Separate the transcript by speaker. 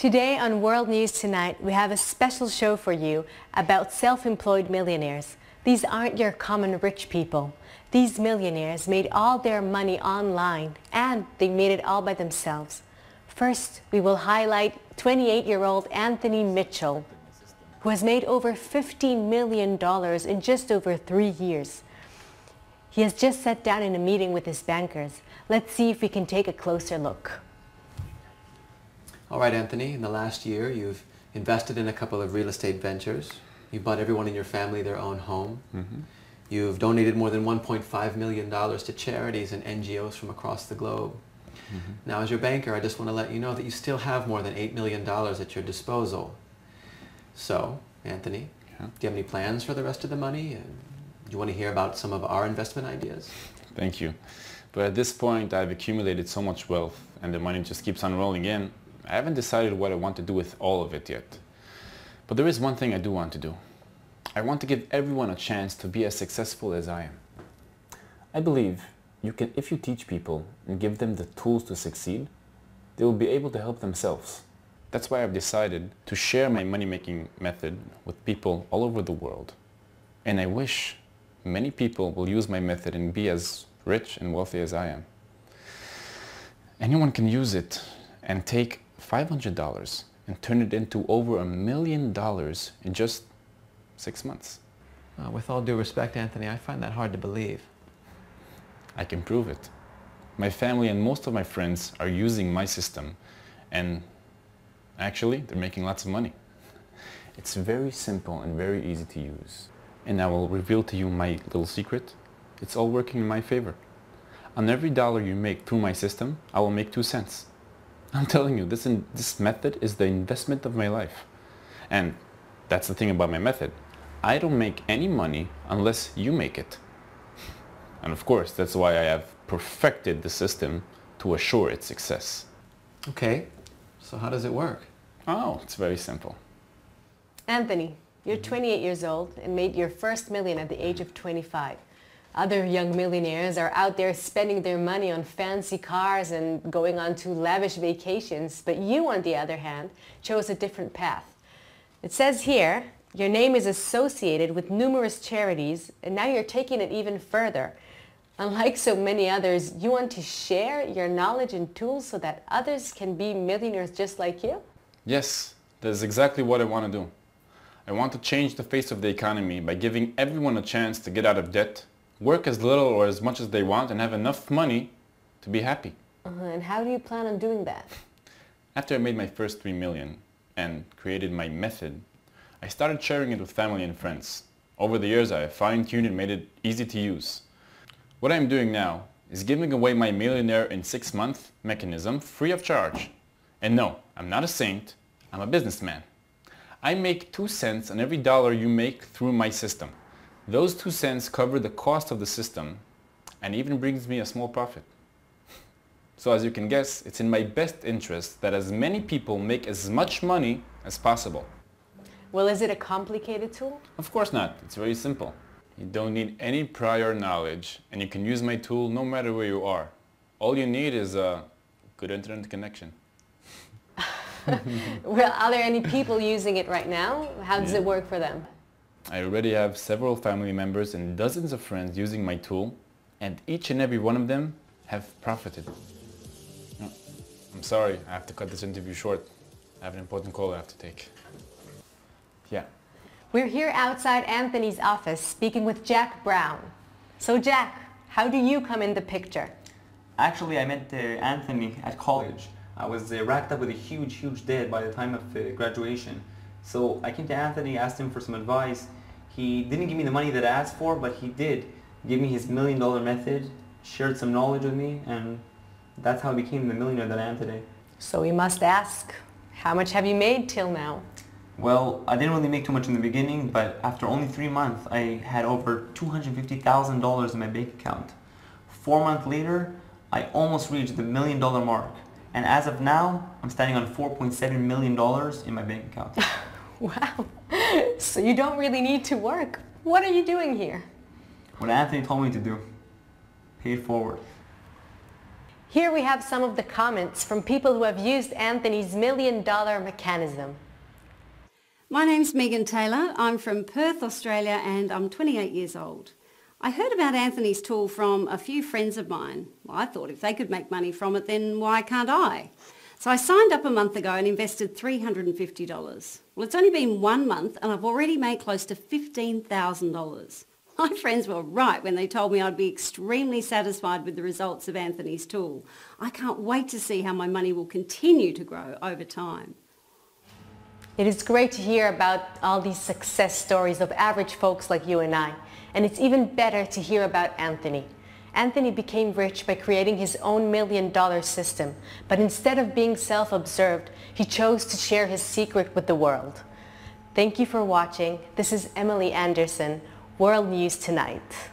Speaker 1: Today on World News Tonight, we have a special show for you about self-employed millionaires. These aren't your common rich people. These millionaires made all their money online, and they made it all by themselves. First, we will highlight 28-year-old Anthony Mitchell, who has made over $15 million in just over 3 years. He has just sat down in a meeting with his bankers. Let's see if we can take a closer look.
Speaker 2: All right, Anthony, in the last year, you've invested in a couple of real estate ventures. You bought everyone in your family their own home. You've donated more than $1.5 million to charities and NGOs from across the globe. Now, as your banker, I just want to let you know that you still have more than $8 million at your disposal. So, Anthony, do you have any plans for the rest of the money? Do you want to hear about some of our investment ideas?
Speaker 3: Thank you. But at this point, I've accumulated so much wealth, and the money just keeps on rolling in. I haven't decided what I want to do with all of it yet. But there is one thing I do want to do. I want to give everyone a chance to be as successful as I am. I believe if you teach people and give them the tools to succeed, they will be able to help themselves. That's why I've decided to share my money-making method with people all over the world. And I wish many people will use my method and be as rich and wealthy as I am. Anyone can use it and take $500 and turn it into over $1 million in just 6 months.
Speaker 2: With all due respect, Anthony, I find that hard to believe.
Speaker 3: I can prove it. My family and most of my friends are using my system, and actually they're making lots of money. It's very simple and very easy to use. And I will reveal to you my little secret. It's all working in my favor. On every dollar you make through my system, I will make 2 cents. I'm telling you, this method is the investment of my life. And that's the thing about my method. I don't make any money unless you make it. And of course, that's why I have perfected the system to assure its success.
Speaker 2: Okay, so how does it work?
Speaker 3: Oh, it's very simple.
Speaker 1: Anthony, you're 28 years old and made your first million at the age of 25. Other young millionaires are out there spending their money on fancy cars and going on to lavish vacations, but you, on the other hand, chose a different path. It says here, your name is associated with numerous charities, and now you're taking it even further. Unlike so many others, you want to share your knowledge and tools so that others can be millionaires just like you?
Speaker 3: Yes, that is exactly what I want to do. I want to change the face of the economy by giving everyone a chance to get out of debt, work as little or as much as they want, and have enough money to be happy.
Speaker 1: And how do you plan on doing that?
Speaker 3: After I made my first $3 million and created my method, I started sharing it with family and friends. Over the years, I fine-tuned and made it easy to use. What I'm doing now is giving away my Millionaire in 6 months mechanism free of charge. And no, I'm not a saint, I'm a businessman. I make 2 cents on every dollar you make through my system. Those 2 cents cover the cost of the system and even brings me a small profit. So as you can guess, it's in my best interest that as many people make as much money as possible.
Speaker 1: Well, is it a complicated tool?
Speaker 3: Of course not. It's very simple. You don't need any prior knowledge, and you can use my tool no matter where you are. All you need is a good internet connection.
Speaker 1: Well, are there any people using it right now? How does it work for them?
Speaker 3: I already have several family members and dozens of friends using my tool, and each and every one of them have profited. Oh, I'm sorry, I have to cut this interview short. I have an important call I have to take. Yeah.
Speaker 1: We're here outside Anthony's office speaking with Jack Brown. So Jack, how do you come in the picture?
Speaker 4: Actually, I met Anthony at college. I was racked up with a huge debt by the time of graduation. So I came to Anthony, asked him for some advice. He didn't give me the money that I asked for, but he did give me his $1 million method, shared some knowledge with me, and that's how I became the millionaire that I am today.
Speaker 1: So we must ask, how much have you made till now?
Speaker 4: Well, I didn't really make too much in the beginning, but after only 3 months, I had over $250,000 in my bank account. 4 months later, I almost reached the $1 million mark. And as of now, I'm standing on $4.7 million in my bank account.
Speaker 1: Wow. So you don't really need to work. What are you doing here?
Speaker 4: What Anthony told me to do. Pay it forward.
Speaker 1: Here we have some of the comments from people who have used Anthony's $1 million mechanism.
Speaker 5: My name's Megan Taylor. I'm from Perth, Australia, and I'm 28 years old. I heard about Anthony's tool from a few friends of mine. Well, I thought if they could make money from it, then why can't I? So I signed up a month ago and invested $350. Well, it's only been 1 month and I've already made close to $15,000. My friends were right when they told me I'd be extremely satisfied with the results of Anthony's tool. I can't wait to see how my money will continue to grow over time.
Speaker 1: It is great to hear about all these success stories of average folks like you and I. And it's even better to hear about Anthony. Anthony became rich by creating his own $1 million system. But instead of being self-absorbed, he chose to share his secret with the world. Thank you for watching. This is Emily Anderson, World News Tonight.